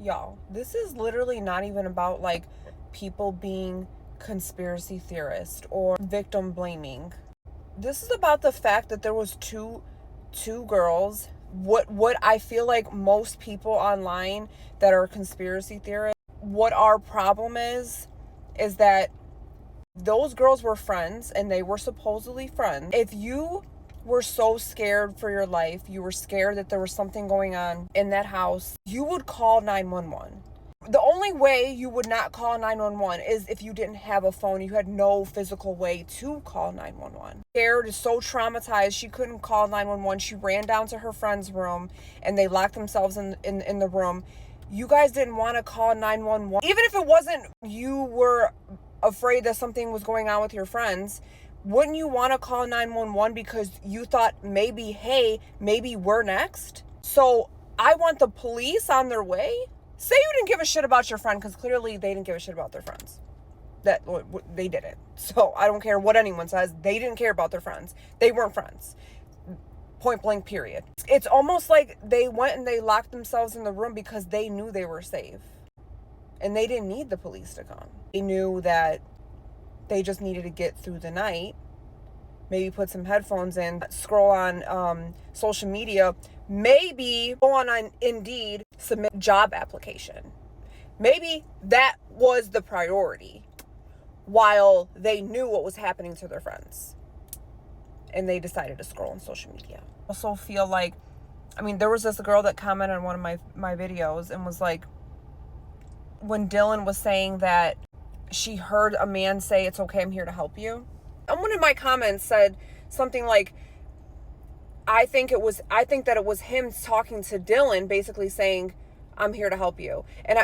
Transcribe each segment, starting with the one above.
Y'all, this is literally not even about like people being conspiracy theorists or victim blaming. This is about the fact that there was two girls. What I feel like most people online that are conspiracy theorists, what our problem is that those girls were friends and they were supposedly friends. If you were so scared for your life, you were scared that there was something going on in that house, you would call 911. The only way you would not call 911 is if you didn't have a phone. You had no physical way to call 911. Scared, is so traumatized, she couldn't call 911. She ran down to her friend's room and they locked themselves in the room. You guys didn't want to call 911. Even if it wasn't you were afraid that something was going on with your friends, wouldn't you want to call 911 because you thought maybe, hey, maybe we're next? So I want the police on their way. Say you didn't give a shit about your friend, because clearly they didn't give a shit about their friends. That they didn't. So I don't care what anyone says. They didn't care about their friends. They weren't friends. Point blank, period. It's almost like they went and they locked themselves in the room because they knew they were safe. And they didn't need the police to come. They knew that they just needed to get through the night, maybe put some headphones in, scroll on social media, maybe go on Indeed, submit job application. Maybe that was the priority while they knew what was happening to their friends. And they decided to scroll on social media. I also feel like, there was this girl that commented on one of my videos and was like, when Dylan was saying that she heard a man say, "It's okay, I'm here to help you." And one of my comments said something like, I think that it was him talking to Dylan, basically saying, "I'm here to help you." And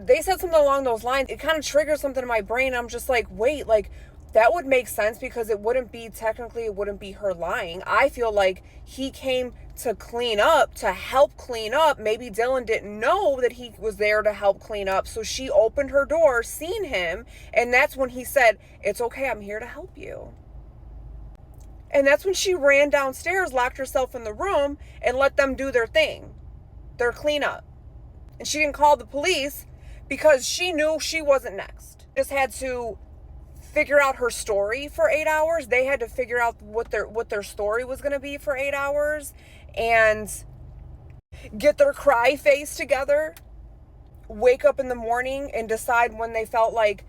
they said something along those lines. It kind of triggered something in my brain. I'm just like, wait, like that would make sense because it wouldn't be her lying. I feel like he came to clean up, to help clean up. Maybe Dylan didn't know that he was there to help clean up. So she opened her door, seen him. And that's when he said, "It's okay, I'm here to help you." And that's when she ran downstairs, locked herself in the room, and let them do their thing, their cleanup. And she didn't call the police because she knew she wasn't next. Just had to figure out her story for 8 hours. They had to figure out what their story was going to be for 8 hours and get their cry face together, wake up in the morning and decide when they felt like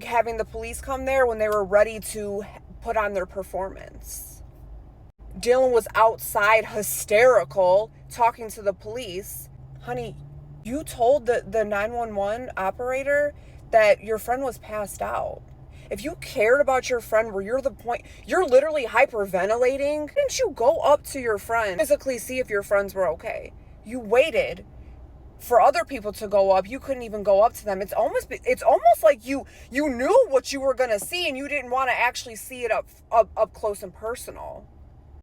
having the police come there, when they were ready to put on their performance. Dylan was outside hysterical talking to the police. Honey, you told the 911 operator that your friend was passed out. If you cared about your friend where you're literally hyperventilating, didn't you go up to your friend, physically see if your friends were okay? You waited for other people to go up. You couldn't even go up to them. It's almost like you knew what you were going to see and you didn't want to actually see it up close and personal.